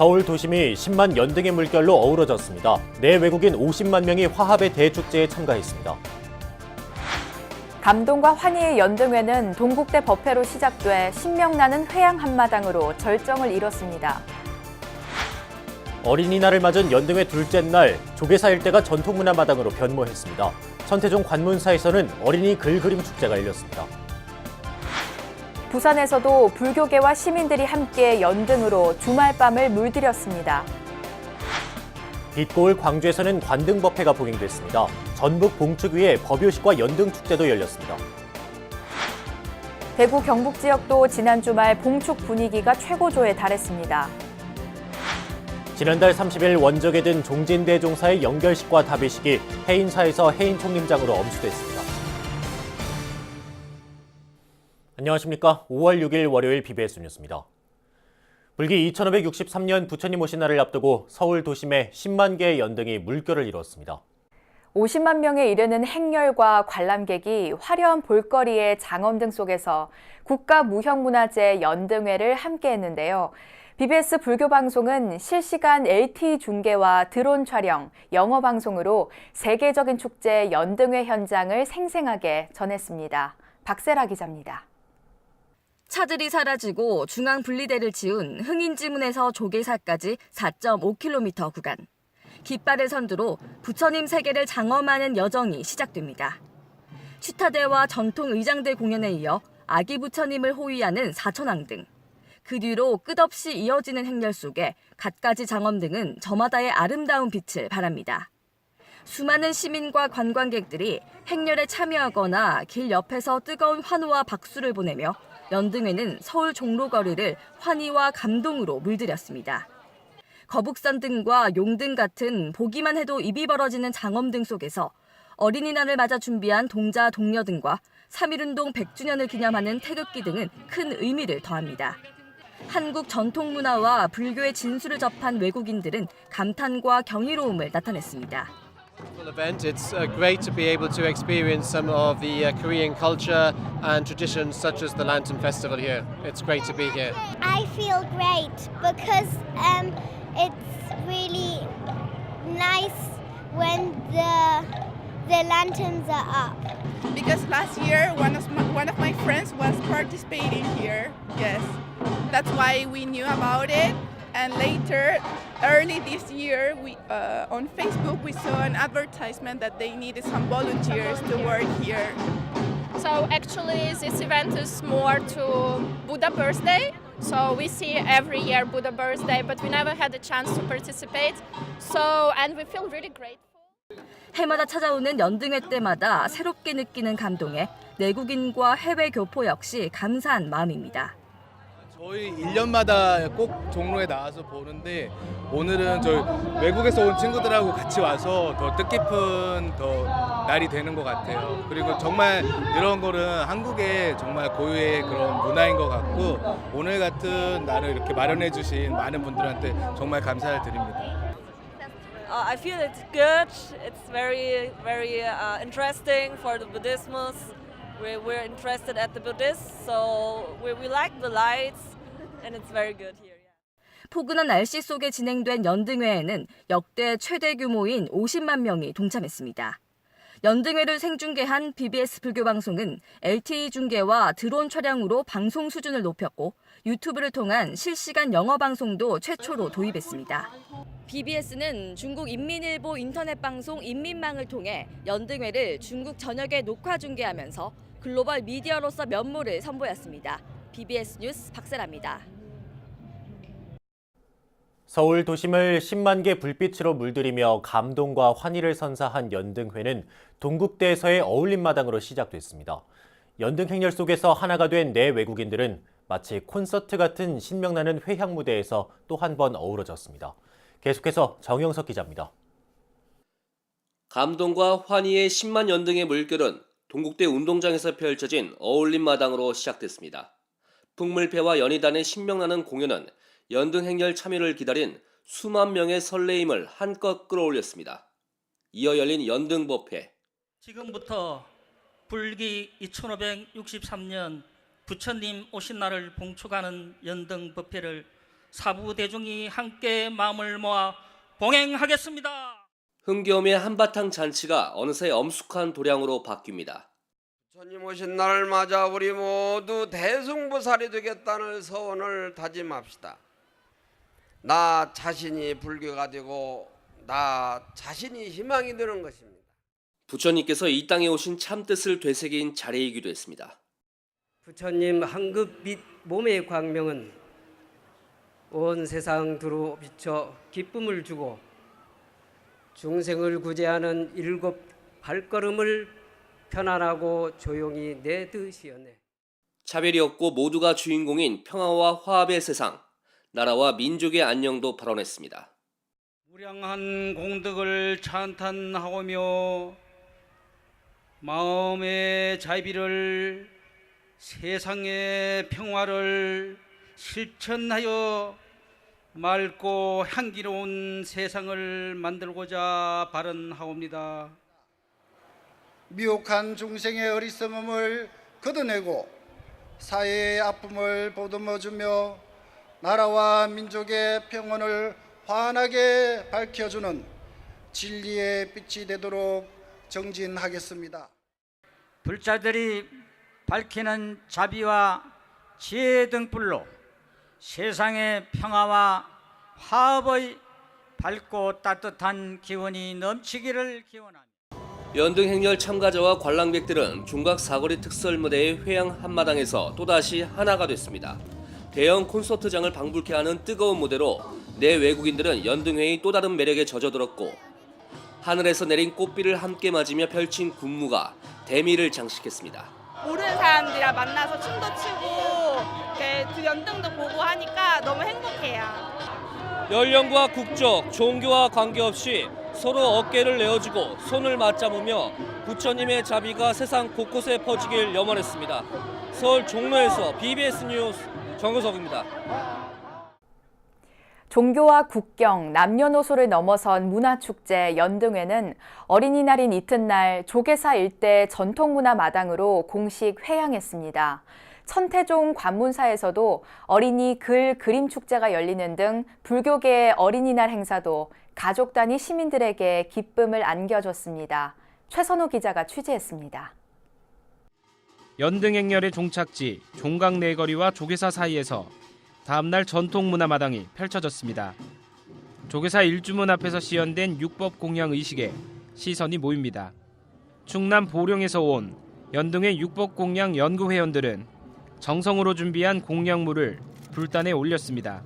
서울 도심이 10만 연등의 물결로 어우러졌습니다. 내 외국인 50만 명이 화합의 대축제에 참가했습니다. 감동과 환희의 연등회는 동국대 법회로 시작돼 신명나는 회양 한마당으로 절정을 이뤘습니다. 어린이날을 맞은 연등회 둘째 날, 조계사 일대가 전통문화마당으로 변모했습니다. 천태종 관문사에서는 어린이 글그림 축제가 열렸습니다. 부산에서도 불교계와 시민들이 함께 연등으로 주말밤을 물들였습니다. 빛고울 광주에서는 관등법회가 봉행됐습니다. 전북 봉축위에 법요식과 연등축제도 열렸습니다. 대구 경북 지역도 지난 주말 봉축 분위기가 최고조에 달했습니다. 지난달 30일 원적에 든 종진대종사의 연결식과 답의식이 해인사에서 해인총림장으로 엄수됐습니다. 안녕하십니까. 5월 6일 월요일 BBS 뉴스입니다. 불기 2563년 부처님 오신 날을 앞두고 서울 도심에 10만 개의 연등이 물결을 이뤘습니다. 50만 명에 이르는 행렬과 관람객이 화려한 볼거리의 장엄등 속에서 국가무형문화재 연등회를 함께했는데요. BBS 불교방송은 실시간 LTE 중계와 드론 촬영, 영어 방송으로 세계적인 축제 연등회 현장을 생생하게 전했습니다. 박세라 기자입니다. 차들이 사라지고 중앙 분리대를 지운 흥인지문에서 조계사까지 4.5km 구간. 깃발의 선두로 부처님 세계를 장엄하는 여정이 시작됩니다. 취타대와 전통 의장대 공연에 이어 아기 부처님을 호위하는 사천왕 등. 그 뒤로 끝없이 이어지는 행렬 속에 갖가지 장엄 등은 저마다의 아름다운 빛을 발합니다. 수많은 시민과 관광객들이 행렬에 참여하거나 길 옆에서 뜨거운 환호와 박수를 보내며 연등회는 서울 종로거리를 환희와 감동으로 물들였습니다. 거북선 등과 용등 같은 보기만 해도 입이 벌어지는 장엄등 속에서 어린이날을 맞아 준비한 동자 동녀 등과 3.1운동 100주년을 기념하는 태극기 등은 큰 의미를 더합니다. 한국 전통문화와 불교의 진수를 접한 외국인들은 감탄과 경이로움을 나타냈습니다. Event. It's great to be able to experience some of the Korean culture and traditions such as the Lantern Festival here. It's great to be here. I feel great because it's really nice when the lanterns are up. Because last year one of my friends was participating here. Yes, that's why we knew about it. And later, early this year, on Facebook, we saw an advertisement that they needed some volunteers to work here. So actually, this event is more to Buddha birthday. So we see every year Buddha birthday, but we never had a chance to participate. And we feel really grateful. 해마다 찾아오는 연등회 때마다 새롭게 느끼는 감동에 내국인과 해외 교포 역시 감사한 마음입니다. 저희 1년마다 꼭 종로에 나와서 보는데 오늘은 저희 외국에서 온 친구들하고 같이 와서 더 뜻깊은 날이 되는 것 같아요. 그리고 정말 이런 거는 한국의 정말 고유의 그런 문화인 것 같고 오늘 같은 날을 이렇게 마련해 주신 많은 분들한테 정말 감사를 드립니다. I feel it's good. It's very interesting for the Buddhismus. We're interested at the Buddhists, so we like the lights, and it's very good here. 포근한 날씨 속에 진행된 연등회에는 역대 최대 규모인 50만 명이 동참했습니다. 연등회를 생중계한 BBS 불교방송은 LTE 중계와 드론 촬영으로 방송 수준을 높였고 유튜브를 통한 실시간 영어 방송도 최초로 도입했습니다. BBS는 중국 인민일보 인터넷 방송 인민망을 통해 연등회를 중국 전역에 녹화 중계하면서 글로벌 미디어로서 면모를 선보였습니다. BBS 뉴스 박세라입니다. 서울 도심을 10만 개 불빛으로 물들이며 감동과 환희를 선사한 연등회는 동국대에서의 어울림마당으로 시작됐습니다. 연등 행렬 속에서 하나가 된 내 외국인들은 마치 콘서트 같은 신명나는 회향 무대에서 또 한 번 어우러졌습니다. 계속해서 정영석 기자입니다. 감동과 환희의 10만 연등의 물결은 동국대 운동장에서 펼쳐진 어울림마당으로 시작됐습니다. 풍물패와 연희단의 신명나는 공연은 연등 행렬 참여를 기다린 수만 명의 설레임을 한껏 끌어올렸습니다. 이어 열린 연등법회. 지금부터 불기 2563년 부처님 오신 날을 봉축하는 연등법회를 사부 대중이 함께 마음을 모아 봉행하겠습니다. 흥겨움의 한바탕 잔치가 어느새 엄숙한 도량으로 바뀝니다. 부처님 오신 날을 맞아 우리 모두 대승부살이 되겠다는 서원을 다짐합시다. 나 자신이 불교가 되고 나 자신이 희망이 되는 것입니다. 부처님께서 이 땅에 오신 참뜻을 되새긴 자리이기도 했습니다. 부처님 한급 빛 몸의 광명은 온 세상 두루 비춰 기쁨을 주고 중생을 구제하는 일곱 발걸음을 편안하고 조용히 내듯이었네. 차별이 없고 모두가 주인공인 평화와 화합의 세상, 나라와 민족의 안녕도 발언했습니다. 무량한 공덕을 찬탄하오며 마음의 자비를 세상의 평화를 실천하여 맑고 향기로운 세상을 만들고자 발언하옵니다. 미혹한 중생의 어리석음을 걷어내고 사회의 아픔을 보듬어주며 나라와 민족의 평온을 환하게 밝혀주는 진리의 빛이 되도록 정진하겠습니다. 불자들이 밝히는 자비와 지혜의 등불로 세상의 평화와 화합의 밝고 따뜻한 기운이 넘치기를 기원합니다. 연등 행렬 참가자와 관람객들은 중각 사거리 특설 무대의 회양 한마당에서 또다시 하나가 됐습니다. 대형 콘서트장을 방불케 하는 뜨거운 무대로 내 외국인들은 연등회의 또 다른 매력에 젖어들었고 하늘에서 내린 꽃비를 함께 맞으며 펼친 군무가 대미를 장식했습니다. 모르는 사람들이랑 만나서 춤도 추고 이렇게 연등도 보고 하니까 너무 행복해요. 연령과 국적, 종교와 관계없이 서로 어깨를 내어주고 손을 맞잡으며 부처님의 자비가 세상 곳곳에 퍼지길 염원했습니다. 서울 종로에서 BBS 뉴스 정우석입니다. 종교와 국경, 남녀노소를 넘어선 문화축제 연등회는 어린이날인 이튿날 조계사 일대 전통문화마당으로 공식 회양했습니다. 천태종 관문사에서도 어린이 글 그림 축제가 열리는 등 불교계의 어린이날 행사도 가족 단위 시민들에게 기쁨을 안겨줬습니다. 최선호 기자가 취재했습니다. 연등 행렬의 종착지 종각내거리와 조계사 사이에서 다음날 전통문화마당이 펼쳐졌습니다. 조계사 일주문 앞에서 시연된 육법 공양 의식에 시선이 모입니다. 충남 보령에서 온 연등회 육법 공양 연구회원들은 정성으로 준비한 공양물을 불단에 올렸습니다.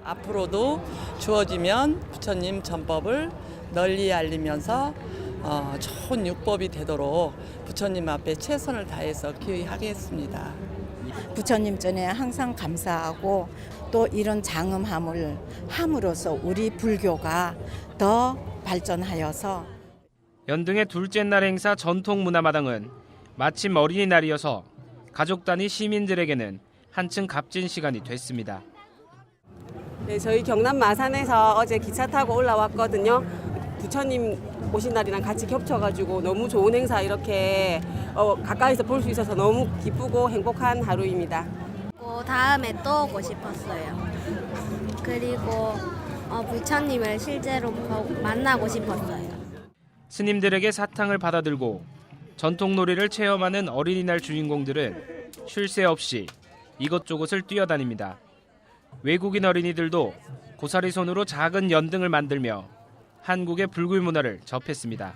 앞으로도 주어지면 부처님 전법을 널리 알리면서 좋은 육법이 되도록 부처님 앞에 최선을 다해서 기여하겠습니다. 부처님 전에 항상 감사하고 또 이런 장엄함을 함으로써 우리 불교가 더 발전하여서 연등의 둘째 날 행사 전통문화마당은 마침 어린이날이어서 가족 단위 시민들에게는 한층 값진 시간이 됐습니다. 네, 저희 경남 마산에서 어제 기차 타고 올라왔거든요. 부처님 오신 날이랑 같이 겹쳐가지고 너무 좋은 행사 이렇게 가까이서 볼 수 있어서 너무 기쁘고 행복한 하루입니다. 다음에 또 오고 싶었어요. 그리고 부처님을 실제로 만나고 싶었어요. 스님들에게 사탕을 받아들고 전통놀이를 체험하는 어린이날 주인공들은 쉴 새 없이 이것저것을 뛰어다닙니다. 외국인 어린이들도 고사리 손으로 작은 연등을 만들며 한국의 불굴 문화를 접했습니다.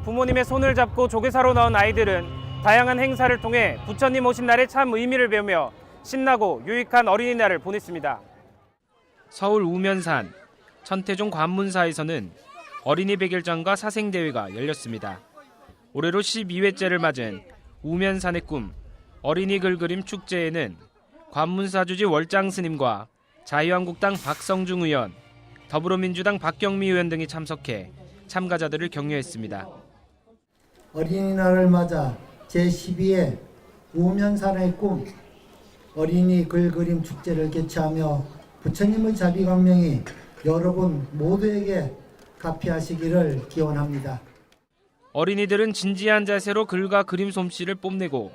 부모님의 손을 잡고 조계사로 나온 아이들은 다양한 행사를 통해 부처님 오신 날의 참 의미를 배우며 신나고 유익한 어린이날을 보냈습니다. 서울 우면산 천태종 관문사에서는 어린이 백일장과 사생대회가 열렸습니다. 올해로 12회째를 맞은 우면산의 꿈 어린이 글그림 축제에는 관문사주지 월장 스님과 자유한국당 박성중 의원, 더불어민주당 박경미 의원 등이 참석해 참가자들을 격려했습니다. 어린이날을 맞아 제12회 우면산의 꿈 어린이 글 그림 축제를 개최하며 부처님의 자비광명이 여러분 모두에게 가피하시기를 기원합니다. 어린이들은 진지한 자세로 글과 그림 솜씨를 뽐내고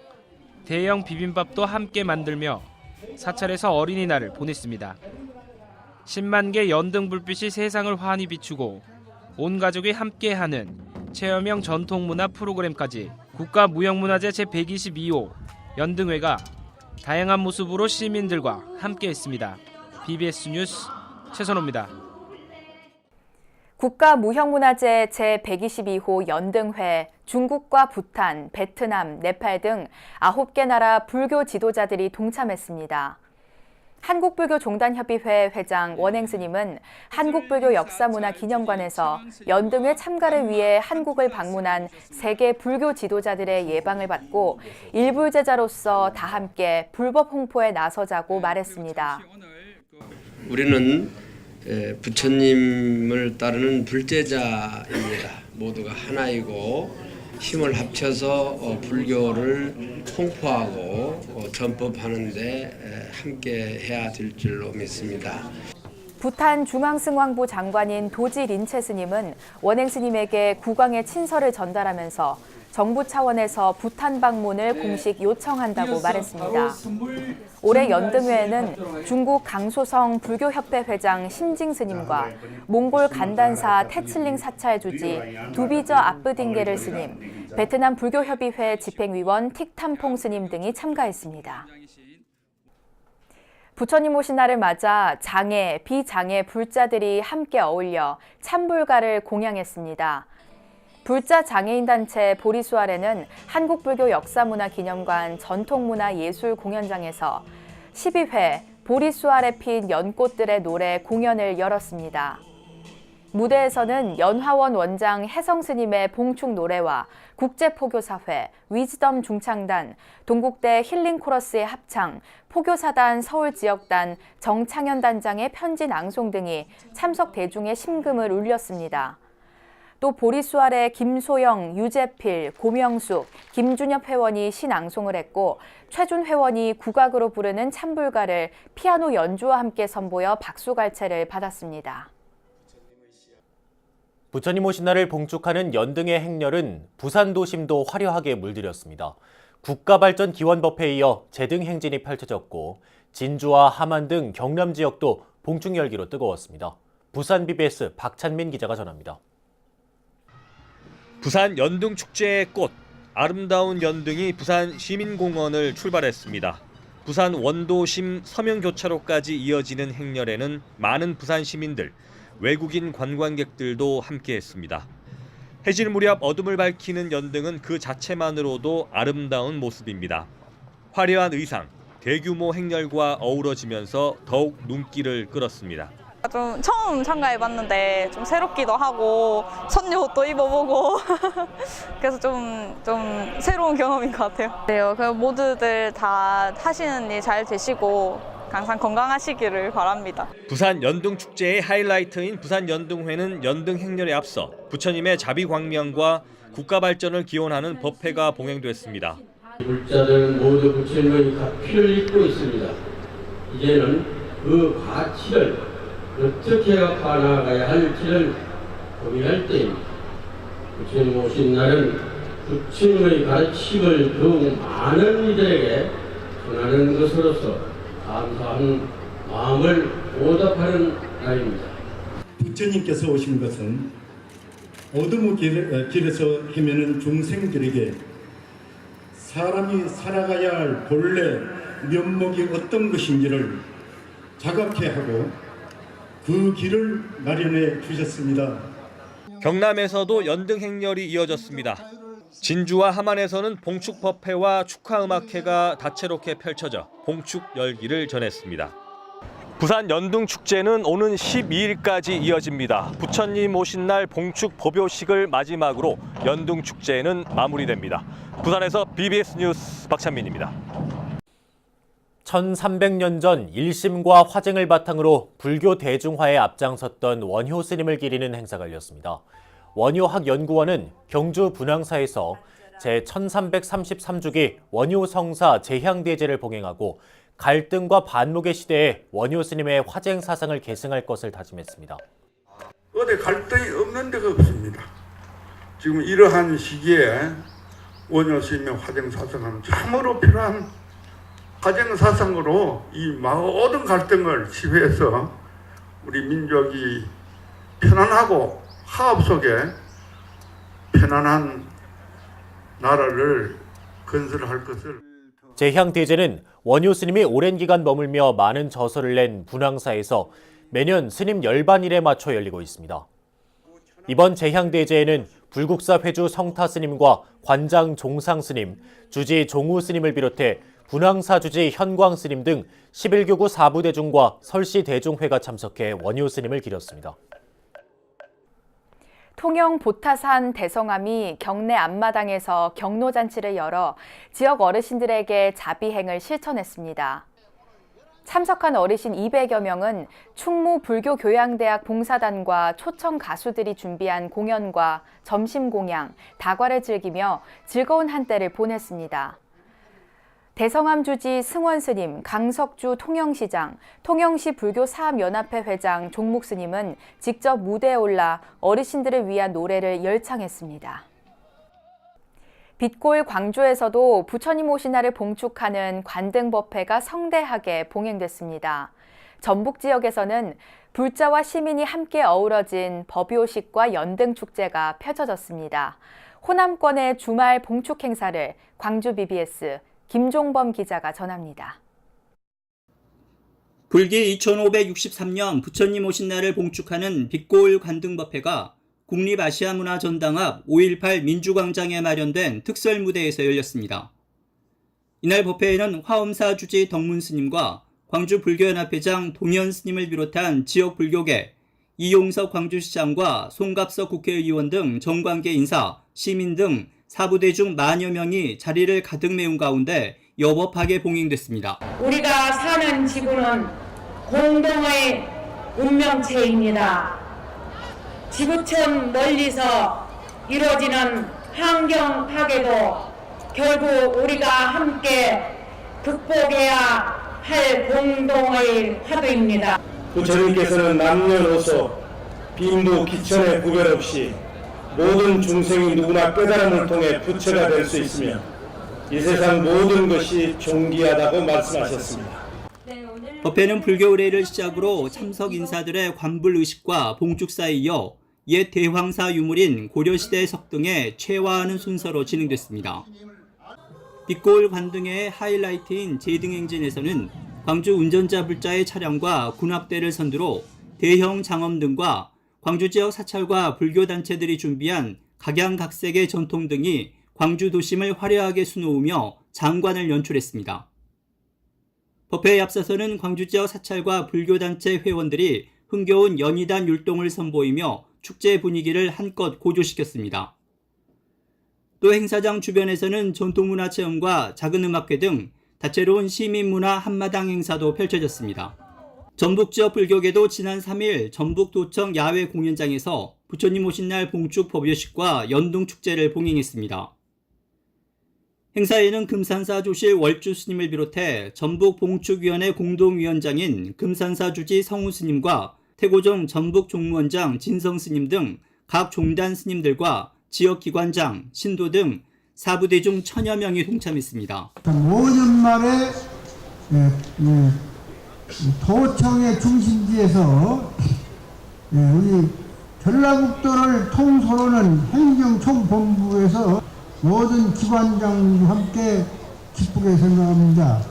대형 비빔밥도 함께 만들며 사찰에서 어린이날을 보냈습니다. 10만 개 연등 불빛이 세상을 환히 비추고 온 가족이 함께하는 체험형 전통문화 프로그램까지 국가무형문화재 제122호 연등회가 다양한 모습으로 시민들과 함께했습니다. BBS 뉴스 최선호입니다. 국가무형문화재 제122호 연등회 중국과 부탄, 베트남, 네팔 등 9개 나라 불교 지도자들이 동참했습니다. 한국불교종단협의회 회장 원행 스님은 한국불교역사문화기념관에서 연등회 참가를 위해 한국을 방문한 세계 불교 지도자들의 예방을 받고 일불제자로서 다 함께 불법 홍포에 나서자고 말했습니다. 우리는 부처님을 따르는 불제자입니다. 모두가 하나이고 힘을 합쳐서 불교를 홍포하고 전법하는 데 함께 해야 될 줄로 믿습니다. 부탄 중앙승왕부 장관인 도지 린체 스님은 원행 스님에게 국왕의 친서를 전달하면서 정부 차원에서 부탄 방문을 공식 요청한다고 말했습니다. 올해 연등회에는 중국 강소성 불교협회 회장 심징 스님과 몽골 간단사 태칠링 사찰 주지 두비저 아프딩게르 스님, 베트남 불교협의회 집행위원 틱탐퐁 스님 등이 참가했습니다. 부처님 오신 날을 맞아 장애, 비장애 불자들이 함께 어울려 참불가를 공양했습니다. 불자 장애인 단체 보리수아레는 한국불교역사문화기념관 전통문화예술공연장에서 12회 보리수아레 핀 연꽃들의 노래 공연을 열었습니다. 무대에서는 연화원 원장 혜성스님의 봉축 노래와 국제포교사회, 위즈덤 중창단, 동국대 힐링코러스의 합창, 포교사단 서울지역단, 정창현단장의 편지 낭송 등이 참석 대중의 심금을 울렸습니다. 또 보리수아레 김소영, 유재필, 고명숙, 김준엽 회원이 시낭송을 했고 최준 회원이 국악으로 부르는 참불가를 피아노 연주와 함께 선보여 박수갈채를 받았습니다. 부처님 오신 날을 봉축하는 연등의 행렬은 부산 도심도 화려하게 물들였습니다. 국가발전기원법회에 이어 제등 행진이 펼쳐졌고 진주와 함안 등 경남 지역도 봉축 열기로 뜨거웠습니다. 부산 BBS 박찬민 기자가 전합니다. 부산 연등축제의 꽃, 아름다운 연등이 부산 시민공원을 출발했습니다. 부산 원도심 서명교차로까지 이어지는 행렬에는 많은 부산 시민들, 외국인 관광객들도 함께했습니다. 해질 무렵 어둠을 밝히는 연등은 그 자체만으로도 아름다운 모습입니다. 화려한 의상, 대규모 행렬과 어우러지면서 더욱 눈길을 끌었습니다. 좀 처음 참가해봤는데 좀 새롭기도 하고 선녀 옷도 입어보고 그래서 좀 새로운 경험인 것 같아요. 네, 그 모두들 다 하시는 일 잘 되시고 항상 건강하시기를 바랍니다. 부산 연등축제의 하이라이트인 부산 연등회는 연등 행렬에 앞서 부처님의 자비광명과 국가발전을 기원하는 법회가 봉행됐습니다. 불자들은 모두 부처님의 가피를 입고 있습니다. 이제는 그 가치를 어떻게 갚아 나가야 할지를 고민할 때입니다. 부처님 오신 날은 부처님의 가르침을 더욱 많은 이들에게 전하는 것으로서 감사한 마음을 보답하는 날입니다. 부처님께서 오신 것은 어둠의 길에서 헤매는 중생들에게 사람이 살아가야 할 본래 면목이 어떤 것인지를 자각케 하고 그 길을 마련해 주셨습니다. 경남에서도 연등 행렬이 이어졌습니다. 진주와 함안에서는 봉축법회와 축하음악회가 다채롭게 펼쳐져 봉축 열기를 전했습니다. 부산 연등축제는 오는 12일까지 이어집니다. 부처님 오신 날 봉축 법요식을 마지막으로 연등축제는 마무리됩니다. 부산에서 BBS 뉴스 박찬민입니다. 1300년 전 일심과 화쟁을 바탕으로 불교 대중화에 앞장섰던 원효 스님을 기리는 행사가 열렸습니다. 원효학연구원은 경주 분황사에서 제1333주기 원효 성사 제향대제를 봉행하고 갈등과 반목의 시대에 원효 스님의 화쟁 사상을 계승할 것을 다짐했습니다. 어디 갈등이 없는 데가 없습니다. 지금 이러한 시기에 원효 스님의 화쟁 사상은 참으로 필요한 가정사상으로 이 모든 갈등을 치유해서 우리 민족이 편안하고 화합 속에 편안한 나라를 건설할 것을. 제향대제는 원효 스님이 오랜 기간 머물며 많은 저서를 낸 분황사에서 매년 스님 열반일에 맞춰 열리고 있습니다. 이번 제향대제에는 불국사 회주 성타 스님과 관장 종상 스님, 주지 종우 스님을 비롯해 분황사 주지 현광 스님 등 11교구 사부대중과 설시대중회가 참석해 원효 스님을 기렸습니다. 통영 보타산 대성함이 경내 앞마당에서 경로잔치를 열어 지역 어르신들에게 자비행을 실천했습니다. 참석한 어르신 200여 명은 충무불교교양대학 봉사단과 초청 가수들이 준비한 공연과 점심 공양, 다과를 즐기며 즐거운 한때를 보냈습니다. 대성함 주지 승원 스님, 강석주 통영시장, 통영시 불교사업연합회 회장 종묵 스님은 직접 무대에 올라 어르신들을 위한 노래를 열창했습니다. 빛골 광주에서도 부처님 오신 날을 봉축하는 관등법회가 성대하게 봉행됐습니다. 전북 지역에서는 불자와 시민이 함께 어우러진 법요식과 연등축제가 펼쳐졌습니다. 호남권의 주말 봉축 행사를 광주 BBS 김종범 기자가 전합니다. 불기 2563년 부처님 오신 날을 봉축하는 빛골 관등법회가 국립아시아문화전당 앞 5.18 민주광장에 마련된 특설 무대에서 열렸습니다. 이날 법회에는 화엄사 주지 덕문 스님과 광주 불교연합회장 동현 스님을 비롯한 지역 불교계, 이용석 광주시장과 송갑석 국회의원 등 정관계 인사, 시민 등 사부대중 만여 명이 자리를 가득 메운 가운데 여법하게 봉행됐습니다. 우리가 사는 지구는 공동의 운명체입니다. 지구촌 멀리서 이루어지는 환경 파괴도 결국 우리가 함께 극복해야 할 공동의 화두입니다. 부처님께서는 남녀노소, 빈부 귀천의 구별 없이 모든 중생이 누구나 깨달음을 통해 부처가 될 수 있으며 이 세상 모든 것이 존귀하다고 말씀하셨습니다. 법회는 불교 의례를 시작으로 참석 인사들의 관불의식과 봉축사에 이어 옛 대황사 유물인 고려시대 석등에 최화하는 순서로 진행됐습니다. 빛골 관등의 하이라이트인 제등행진에서는 광주 운전자 불자의 차량과 군합대를 선두로 대형 장엄 등과 광주 지역 사찰과 불교단체들이 준비한 각양각색의 전통 등이 광주 도심을 화려하게 수놓으며 장관을 연출했습니다. 법회에 앞서서는 광주 지역 사찰과 불교단체 회원들이 흥겨운 연희단 율동을 선보이며 축제 분위기를 한껏 고조시켰습니다. 또 행사장 주변에서는 전통문화체험과 작은 음악회 등 다채로운 시민문화 한마당 행사도 펼쳐졌습니다. 전북 지역 불교계도 지난 3일 전북도청 야외 공연장에서 부처님 오신 날 봉축 법요식과 연등축제를 봉행했습니다. 행사에는 금산사 조실 월주 스님을 비롯해 전북 봉축위원회 공동위원장인 금산사 주지 성우 스님과 태고종 전북 종무원장 진성 스님 등 각 종단 스님들과 지역 기관장, 신도 등 사부대중 1000여 명이 동참했습니다. 5년 만에 도청의 중심지에서 우리 전라북도를 통솔하는 행정총본부에서 모든 기관장과 함께 기쁘게 생각합니다.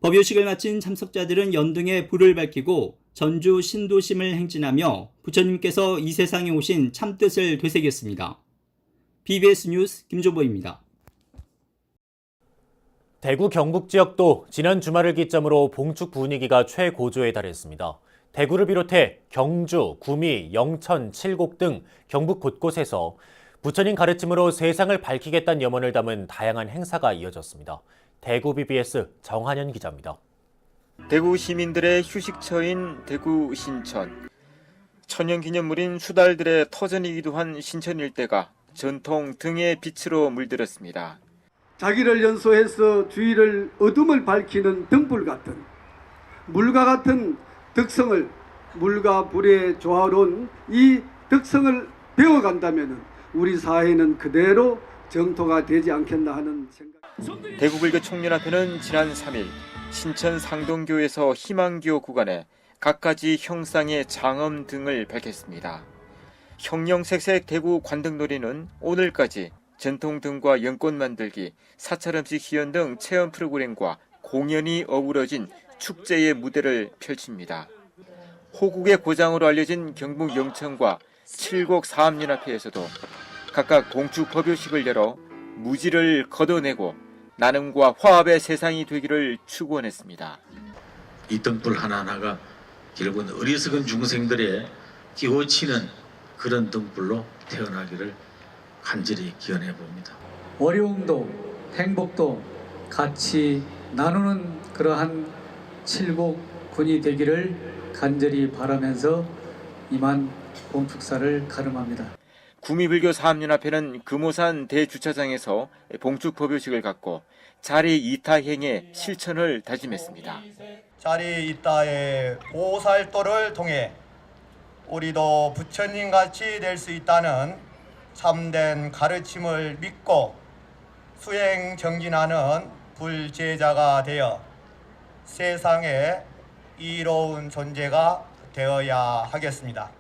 법요식을 마친 참석자들은 연등에 불을 밝히고 전주 신도심을 행진하며 부처님께서 이 세상에 오신 참뜻을 되새겼습니다. BBS 뉴스 김종보입니다. 대구 경북 지역도 지난 주말을 기점으로 봉축 분위기가 최고조에 달했습니다. 대구를 비롯해 경주, 구미, 영천, 칠곡 등 경북 곳곳에서 부처님 가르침으로 세상을 밝히겠다는 염원을 담은 다양한 행사가 이어졌습니다. 대구 BBS 정한현 기자입니다. 대구 시민들의 휴식처인 대구 신천. 천연기념물인 수달들의 터전이기도 한 신천 일대가 전통 등의 빛으로 물들었습니다. 자기를 연소해서 주위를 어둠을 밝히는 등불 같은 물과 같은 덕성을 물과 불의 조화로운 이 덕성을 배워간다면 우리 사회는 그대로 정토가 되지 않겠나 하는 생각. 대구불교 총연합회는 지난 3일 신천 상동교에서 희망교 구간에 갖가지 형상의 장엄 등을 밝혔습니다. 형형색색 대구 관등놀이는 오늘까지 전통등과 연꽃 만들기, 사찰음식 희연 등 체험 프로그램과 공연이 어우러진 축제의 무대를 펼칩니다. 호국의 고장으로 알려진 경북 영천과 칠곡 사암연합회에서도 각각 봉축 법요식을 열어 무지를 걷어내고 나눔과 화합의 세상이 되기를 축원했습니다. 이 등불 하나하나가 결국은 어리석은 중생들의 끼워치는 그런 등불로 태어나기를 간절히 기원해 봅니다. 어려움도 행복도 같이 나누는 그러한 칠곡군이 되기를 간절히 바라면서 이만 봉축사를 가름합니다. 구미불교 사암연합회는 금오산 대주차장에서 봉축 법요식을 갖고 자리 이타행의 실천을 다짐했습니다. 자리 이타의 보살도를 통해 우리도 부처님같이 될 수 있다는 참된 가르침을 믿고 수행 정진하는 불제자가 되어 세상에 이로운 존재가 되어야 하겠습니다.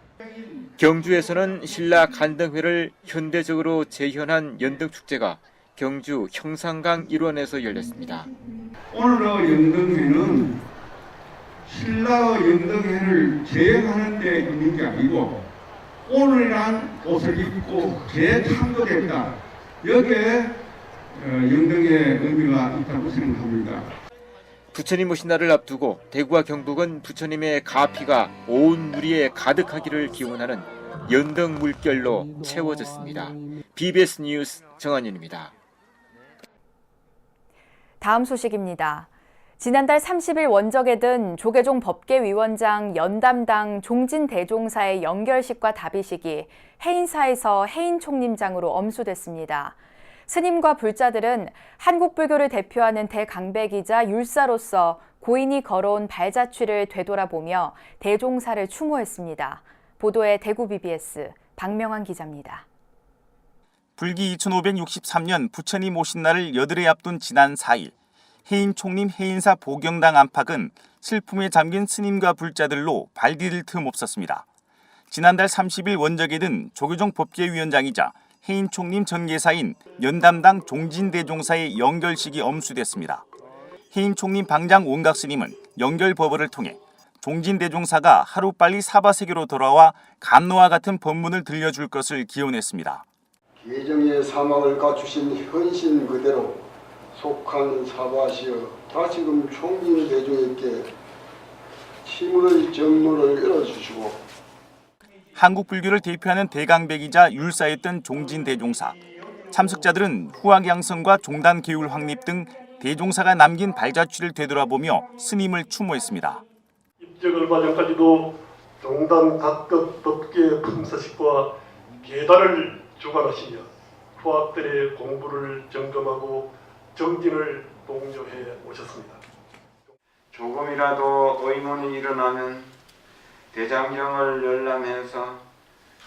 경주에서는 신라 간등회를 현대적으로 재현한 연등축제가 경주 형상강 일원에서 열렸습니다. 오늘의 연등회는 신라의 연등회를 재현하는 데 있는 게 아니고 오늘이란 옷을 입고 재창조됐다. 여기에 연등의 의미가 있다고 생각합니다. 부처님 오신 날을 앞두고 대구와 경북은 부처님의 가피가 온 누리에 가득하기를 기원하는 연등 물결로 채워졌습니다. BBS 뉴스 정한윤입니다. 다음 소식입니다. 지난달 30일 원적에 든 조계종 법계위원장 연담당 종진대종사의 연결식과 답의식이 해인사에서 해인총림장으로 엄수됐습니다. 스님과 불자들은 한국불교를 대표하는 대강백이자 율사로서 고인이 걸어온 발자취를 되돌아보며 대종사를 추모했습니다. 보도에 대구 BBS 박명환 기자입니다. 불기 2563년 부처님 오신 날을 여들에 앞둔 지난 4일 해인총림 해인사 보경당 안팎은 슬픔에 잠긴 스님과 불자들로 발 디딜 틈 없었습니다. 지난달 30일 원적에 든 조계종 법계위원장이자 해인총림 전계사인 연담당 종진대종사의 연결식이 엄수됐습니다. 해인총림 방장 온각스님은 연결법어를 통해 종진대종사가 하루빨리 사바세계로 돌아와 감노와 같은 법문을 들려줄 것을 기원했습니다. 계정의 사막을 갖추신 헌신 그대로 속한 사바시여 다시금 총진대중에게 침문의 정로를 열어주시고 한국불교를 대표하는 대강백이자 율사였던 종진대종사. 참석자들은 후학양성과 종단 계율 확립 등 대종사가 남긴 발자취를 되돌아보며 스님을 추모했습니다. 입적 얼마 전까지도 종단 각급 법계 품사식과 계단을 주관하시며 후학들의 공부를 점검하고 정진을 독려해 오셨습니다. 조금이라도 의문이 일어나면 대장경을 열람해서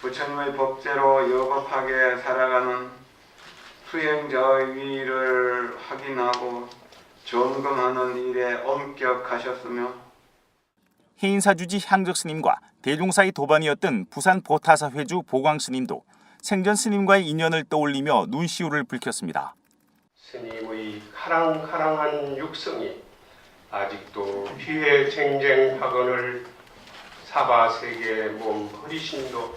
부처님의 법제로 여겁하게 살아가는 수행자의 위를 확인하고 점검하는 일에 엄격하셨으며 해인사주지 향적 스님과 대종사의 도반이었던 부산 보타사 회주 보광 스님도 생전 스님과의 인연을 떠올리며 눈시울을 붉혔습니다. 스님의 카랑카랑한 육성이 아직도 피해 쟁쟁하거늘 사바세계 몸 허리신도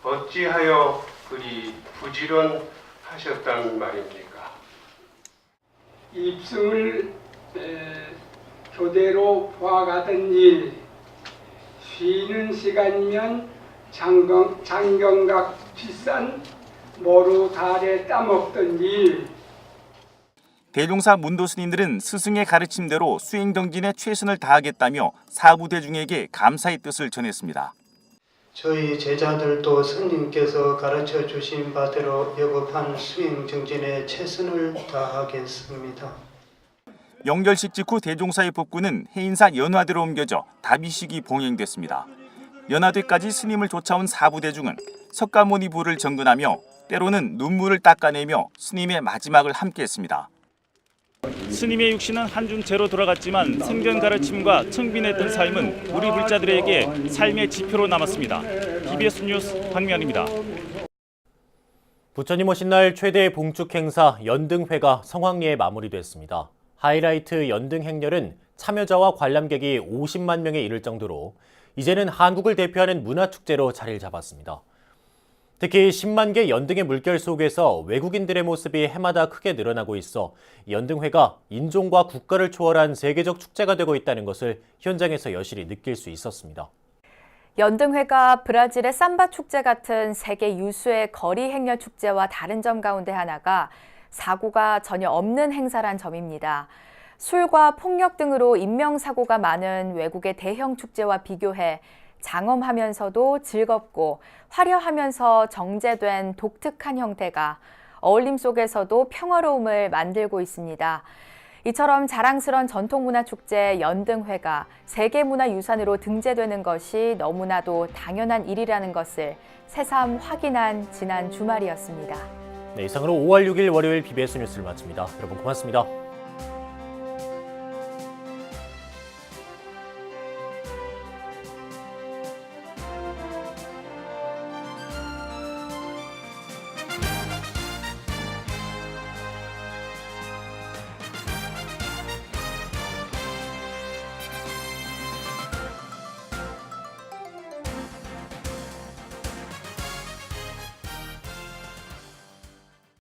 어찌하여 그리 부지런하셨단 말입니까? 입승을 교대로 보아가던 일, 쉬는 시간이면 장경각 비싼 모루 달에 따먹던 일. 대종사 문도 스님들은 스승의 가르침대로 수행정진에 최선을 다하겠다며 사부대중에게 감사의 뜻을 전했습니다. 저희 제자들도 스님께서 가르쳐 주신 바대로 여급한 수행정진에 최선을 다하겠습니다. 연결식 직후 대종사의 법구는 해인사 연화대로 옮겨져 답의식이 봉행됐습니다. 연화대까지 스님을 쫓아온 사부대중은 석가모니 부를 정근하며 때로는 눈물을 닦아내며 스님의 마지막을 함께했습니다. 스님의 육신은 한중체로 돌아갔지만 생전 가르침과 청빈했던 삶은 우리 불자들에게 삶의 지표로 남았습니다. BBS 뉴스 박미연입니다. 부처님 오신 날 최대의 봉축 행사 연등회가 성황리에 마무리됐습니다. 하이라이트 연등 행렬은 참여자와 관람객이 50만 명에 이를 정도로 이제는 한국을 대표하는 문화축제로 자리를 잡았습니다. 특히 10만 개 연등의 물결 속에서 외국인들의 모습이 해마다 크게 늘어나고 있어 연등회가 인종과 국가를 초월한 세계적 축제가 되고 있다는 것을 현장에서 여실히 느낄 수 있었습니다. 연등회가 브라질의 삼바 축제 같은 세계 유수의 거리 행렬 축제와 다른 점 가운데 하나가 사고가 전혀 없는 행사란 점입니다. 술과 폭력 등으로 인명사고가 많은 외국의 대형 축제와 비교해 장엄하면서도 즐겁고 화려하면서 정제된 독특한 형태가 어울림 속에서도 평화로움을 만들고 있습니다. 이처럼 자랑스러운 전통문화축제 연등회가 세계문화유산으로 등재되는 것이 너무나도 당연한 일이라는 것을 새삼 확인한 지난 주말이었습니다. 네, 이상으로 5월 6일 월요일 BBS 뉴스를 마칩니다. 여러분 고맙습니다.